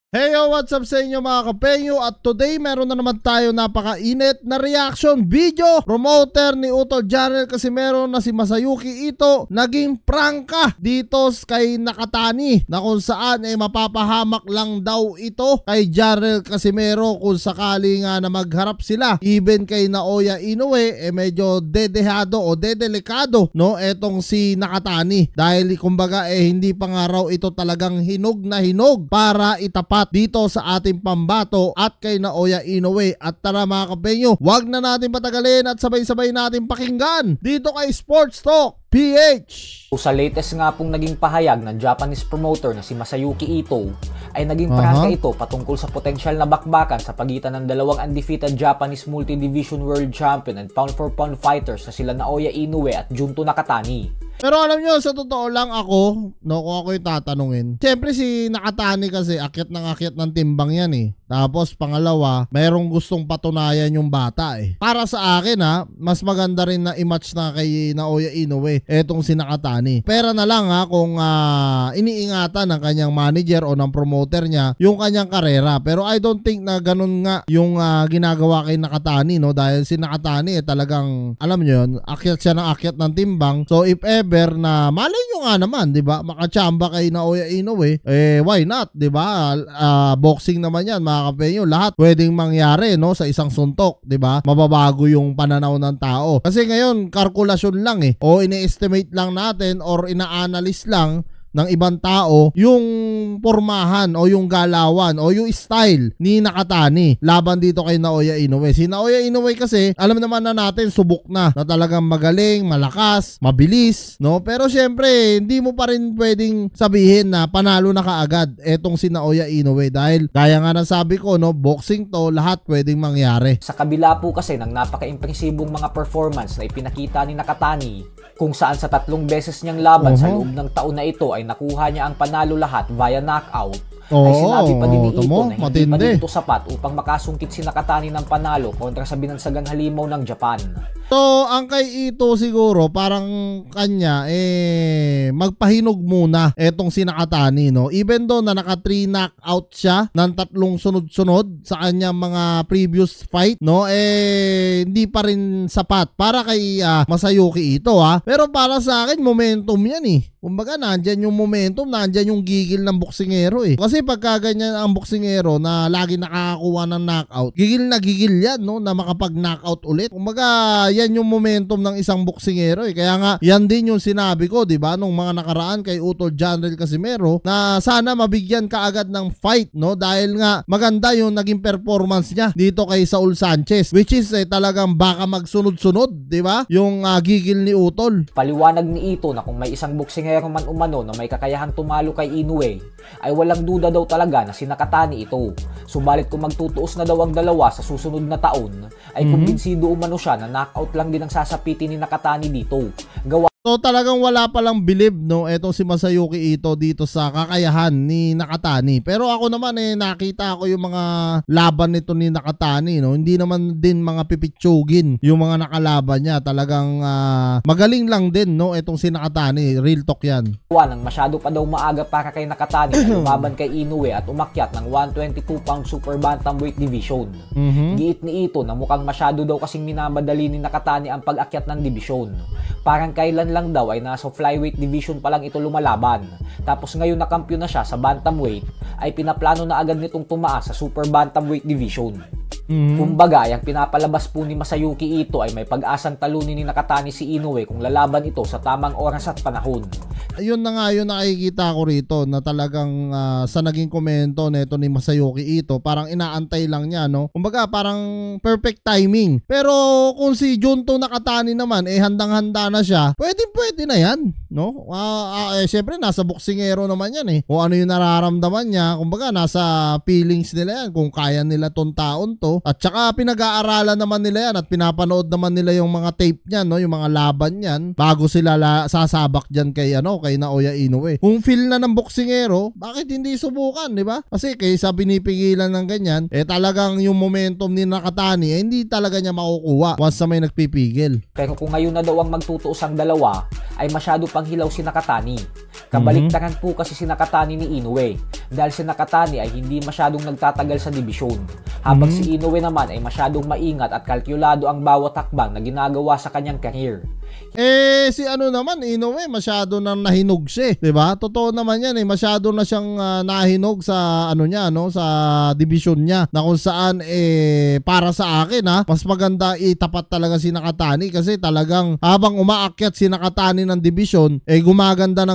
Hey yo, what's up sa inyo mga kapenyo? At today meron na naman tayo napakainit na reaction video. Promoter ni Utol Janel Casimero na si Masayuki Ito naging prangka dito kay Nakatani na kung saan mapapahamak lang daw ito kay Janel Casimero kung sakali nga na magharap sila. Even kay Naoya Inoue medyo dedehado o dedelikado no etong si Nakatani dahil kumbaga hindi pa nga raw ito talagang hinog na hinog para itapat dito sa ating pambato at kay Naoya Inoue. At tara mga kapenyo, wag na natin patagalin at sabay-sabay natin pakinggan dito kay Sports Talk PH. Sa latest nga pong naging pahayag ng Japanese promoter na si Masayuki Ito ay naging prangka ito patungkol sa potensyal na bakbakan sa pagitan ng dalawang undefeated Japanese multi-division world champion and pound-for-pound fighters na sila Naoya Inoue at Junto Nakatani. Pero alam nyo, sa totoo lang ako, no, kung ako yung tatanungin, siyempre si Nakatani kasi akyat ng timbang yan eh. Tapos pangalawa, mayroong gustong patunayan yung bata eh. Para sa akin mas maganda rin na i-match na kay Naoya Inoue etong si Nakatani. Pera na lang kung iniingatan ng kanyang manager o ng promoter niya yung kanyang karera. Pero I don't think na ganun nga yung ginagawa kay Nakatani, no? Dahil si Nakatani talagang, alam nyo yun, akyat siya ng akyat ng timbang. So if ever na malay nyo nga naman, di ba, makachamba kay Naoya Inoue, why not, di ba? Boxing naman yan, mga kapenyo, lahat pwedeng mangyari, no, sa isang suntok, di ba? Mababago yung pananaw ng tao. Kasi ngayon, kalkulasyon lang o ini-estimate lang natin or ina-analyze lang ng ibang tao yung pormahan o yung galawan o yung style ni Nakatani laban dito kay Naoya Inoue. Si Naoya Inoue kasi alam naman na natin subok na talagang magaling, malakas, mabilis, no? Pero syempre hindi mo pa rin pwedeng sabihin na panalo na kaagad etong si Naoya Inoue dahil gaya nga ng sabi ko, no, boxing to, lahat pwedeng mangyari. Sa kabila po kasi ng napaka-impresibong mga performance na ipinakita ni Nakatani kung saan sa 3 beses niyang laban sa loob ng taon na ito ay nakuha niya ang panalo lahat via knockout, ay sinabi pa din ni Ito na hindi pa din ito sapat upang makasungkit si Nakatani ng panalo kontra sa binansagang halimaw ng Japan. So, ang kay Ito siguro, parang kanya, magpahinog muna etong si Nakatani, no? Even though na naka-3 knockout siya ng 3 sunod-sunod sa kanyang mga previous fight, no? Hindi pa rin sapat para kay Masayuki Ito, Pero para sa akin, momentum yan, Kumbaga, nandyan yung momentum, nandyan yung gigil ng boksingero, Kasi pagka ganyan ang boksingero na lagi nakakakuha ng knockout, gigil na gigil yan, no? Na makapag-knockout ulit. Kumbaga, yan yung momentum ng isang boksingero, Kaya nga, yan din yung sinabi ko, di ba, nung mga nakaraan kay Utol Janel Casimero na sana mabigyan kaagad ng fight, no? Dahil nga, maganda yung naging performance niya dito kay Saul Sanchez, which is talagang baka magsunod-sunod, di ba? Yung gigil ni Utol. Paliwanag ni Ito na kung may isang boksingero man umano na may kakayahang tumalo kay Inoue, ay walang duda daw talaga na si Nakatani ito. Subalit kung magtutuos na daw ang dalawa sa susunod na taon, ay kumbinsido umano siya na knockout lang din ang sasapitin ni Nakatani dito. So talagang wala palang bilib, no, etong si Masayuki Ito dito sa kakayahan ni Nakatani. Pero ako naman nakita ko yung mga laban nito ni Nakatani, no. Hindi naman din mga pipitsugin yung mga nakalaban niya. Talagang magaling lang din, no, etong si Nakatani. Real talk yan. Nang masyado pa daw maaga para kay Nakatani na lumaban kay Inoue at umakyat ng 122-pound super bantamweight division. Giit ni Ito na mukhang masyado daw kasing minamadali ni Nakatani ang pag-akyat ng division. Parang kailan lang daw ay nasa flyweight division pa lang ito lumalaban. Tapos ngayon na kampiyon na siya sa bantamweight, ay pinaplano na agad nitong tumaas sa super bantamweight division. Kumbaga, yung pinapalabas po ni Masayuki Ito ay may pag-asang talunin ni Nakatani si Inoue kung lalaban ito sa tamang oras at panahon. Ayun na nga yung nakikita ko rito na talagang sa naging komento nito ni Masayuki Ito, parang inaantay lang niya, no? Kumbaga parang perfect timing. Pero kung si Junto Nakatani naman handang-handa na siya, pwede na yan, no? Syempre nasa boksingero naman yan Kung ano yung nararamdaman niya, kumbaga nasa feelings nila yan, kung kaya nila tong taon to At saka pinag-aaralan naman nila yan at pinapanood naman nila yung mga tape niyan, no, yung mga laban niyan bago sila sasabak diyan kay kay Naoya Inoue. Kung feel na ng boksingero, bakit hindi subukan, di ba? Kasi kaysa binipigilan ng ganyan, talagang yung momentum ni Nakatani hindi talaga niya makukuha once na may nagpipigil. Pero kung ngayon na daw ang magtutuos ang dalawa, ay masyado pang hilaw si Nakatani. Kabaliktaran po kasi si Nakatani ni Inoue dahil si Nakatani ay hindi masyadong nagtatagal sa dibisyon. Habang si Inoue naman ay masyadong maingat at kalkulado ang bawat hakbang na ginagawa sa kanyang career. Si naman, Inoue, masyado nang nahinog siya, 'di ba? Totoo naman 'yan masyado na siyang nahinog sa sa division niya na kung saan para sa akin mas maganda itapat talaga si Nakatani kasi talagang habang umaakyat si Nakatani ng division, gumaganda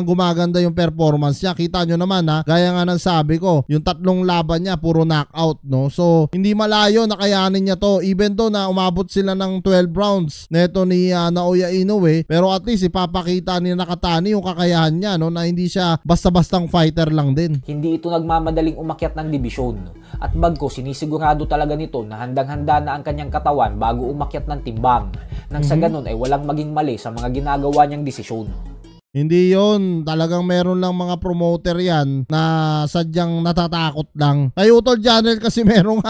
yung performance niya. Kita nyo naman gaya nga ng sabi ko, yung 3 laban niya puro knockout, no? So, hindi malayo na kayanin niya to even though na umabot sila ng 12 rounds neto ni Naoya Inoue, pero at least ipapakita ni Nakatani yung kakayahan niya, no, na hindi siya basta-bastang fighter lang din. Hindi ito nagmamadaling umakyat ng dibisyon at bagko sinisigurado talaga nito na handang-handa na ang kanyang katawan bago umakyat ng timbang nang sa ganun ay walang maging mali sa mga ginagawa niyang desisyon. Hindi yon, talagang meron lang mga promoter yan na sadyang natatakot lang. Kay Utol Janel kasi merong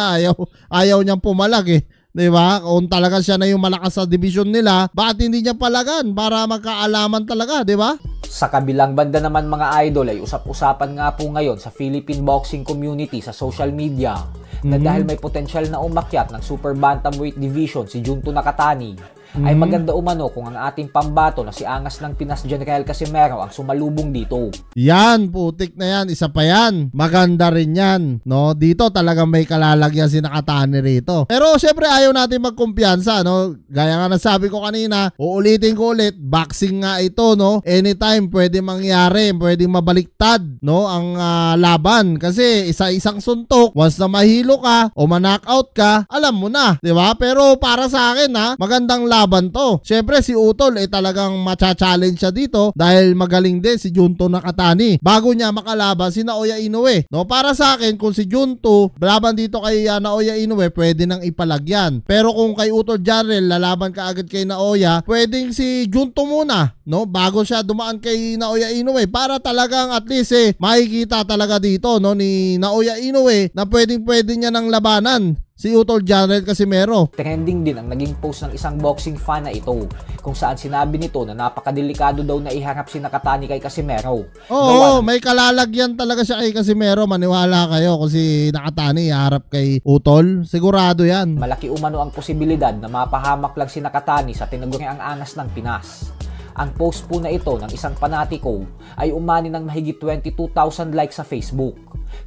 ayaw niyang pumalag Diba? Kung talaga siya na yung malakas sa division nila, bakit hindi niya palagan para magkaalaman talaga, diba? Sa kabilang banda naman mga idol ay usap-usapan nga po ngayon sa Philippine boxing community sa social media na dahil may potensyal na umakyat ng super bantamweight division si Junto Nakatani, ay maganda umano kung ang ating pambato na si Angas ng Pinas General Casimero ang sumalubong dito. Yan, putik na yan, isa pa yan. Maganda rin yan, no? Dito talagang may kalalagyan si Nakatani rito. Pero syempre ayaw natin magkumpiyansa, no? Gaya nga nasabi ko kanina, uulitin ko ulit, boxing nga ito, no? Anytime pwede mangyari, pwede mabaliktad, no? Ang laban. Kasi isa-isang suntok, once na mahilo ka o ma-knockout ka, alam mo na, di ba? Pero para sa akin, magandang laban to. Syempre si Utol talagang macha-challenge siya dito dahil magaling din si Junto Nakatani bago niya makalaban si Naoya Inoue. No, para sa akin kung si Junto laban dito kay Naoya Inoue, pwede nang ipalagyan. Pero kung kay Utol Janel lalaban ka agad kay Naoya, pwedeng si Junto muna, no, bago siya dumaan kay Naoya Inoue para talagang at least makikita talaga dito, no, ni Naoya Inoue na pwede niya nang labanan si Utol Janel Casimero. Trending din ang naging post ng isang boxing fan na ito kung saan sinabi nito na napakadelikado daw na iharap si Nakatani kay Casimero. Oo, may kalalagyan talaga siya kay Casimero. Maniwala kayo kung si Nakatani iharap kay Utol. Sigurado yan. Malaki umano ang posibilidad na mapahamak lang si Nakatani sa tinaguriang Angas ng Pinas. Ang post po na ito ng isang panatiko ay umani ng mahigit 22,000 likes sa Facebook,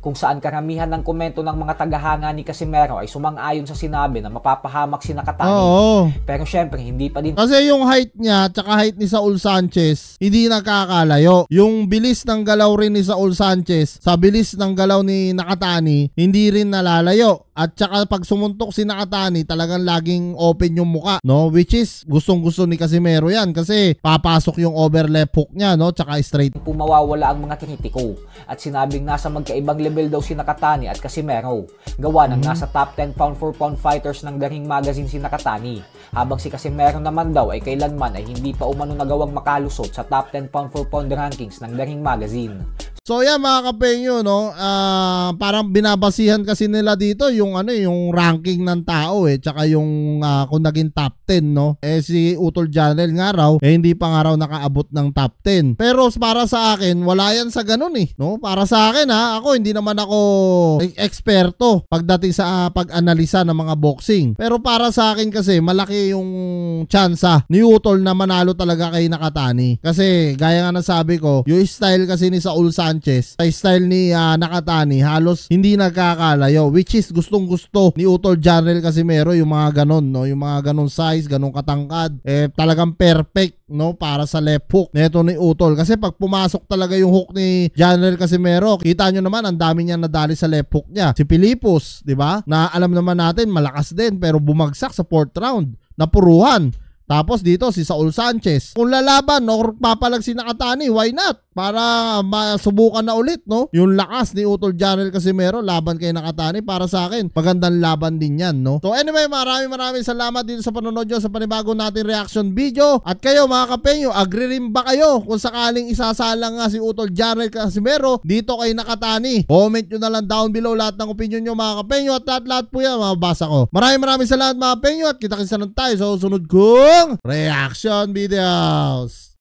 kung saan karamihan ng komento ng mga tagahanga ni Casimero ay sumang-ayon sa sinabi na mapapahamak si Nakatani. Oo. Pero syempre hindi pa din. Kasi yung height niya tsaka height ni Saul Sanchez hindi nakakalayo. Yung bilis ng galaw rin ni Saul Sanchez sa bilis ng galaw ni Nakatani hindi rin nalalayo. At saka pag sumuntok si Nakatani talagang laging open yung muka, no? Which is gustong-gusto ni Casimero yan kasi papasok yung over left hook niya, no? Tsaka straight. Pumawawala ang mga kritiko at sinabing nasa magkaibang level daw si Nakatani at Casimero. Gawa ng nasa top 10 pound for pound fighters ng The Ring Magazine si Nakatani. Habang si Casimero naman daw ay kailanman ay hindi pa umano nagawang makalusot sa top 10 pound for pound rankings ng The Ring Magazine. So yan mga kapengyo, no, parang binabasihan kasi nila dito yung yung ranking ng tao tsaka yung kung naging top 10, no. Si Utol Janel nga raw hindi pa nga raw nakaabot ng top 10. Pero para sa akin wala yan sa ganun no. Para sa akin ako hindi naman ako eksperto pagdating sa pag-analisa ng mga boxing. Pero para sa akin kasi malaki yung tsansa ni Utol na manalo talaga kay Nakatani. Kasi gaya nga nasabi ko, yung style kasi ni Saul Sanchez sa style ni Nakatani halos hindi nagkakalayo, which is gustong-gusto ni Utol Janel Casimero yung mga ganon, no, yung mga ganon size, ganon katangkad, talagang perfect, no, para sa left hook neto ni Utol. Kasi pag pumasok talaga yung hook ni Janel Casimero, kita nyo naman ang dami niya nadali sa left hook niya. Si Pilipos, di ba, na alam naman natin malakas din pero bumagsak sa 4th round, napuruhan. Tapos dito si Saul Sanchez. Kung lalaban o papalag si Nakatani, why not? para masubukan na ulit, no? Yung lakas ni Utol Janel Casimero laban kay Nakatani, para sa akin magandang laban din yan, no? So anyway, maraming salamat dito sa panonood nyo sa panibago natin reaction video. At kayo mga kapenyo, agree rin ba kayo kung sakaling isasalang nga si Utol Janel Casimero dito kay Nakatani? Comment nyo na lang down below lahat ng opinion nyo mga kapenyo, at lahat po yan mababasa ko. Maraming salamat mga kapenyo, at kita-kita na tayo sa susunod kong reaction videos.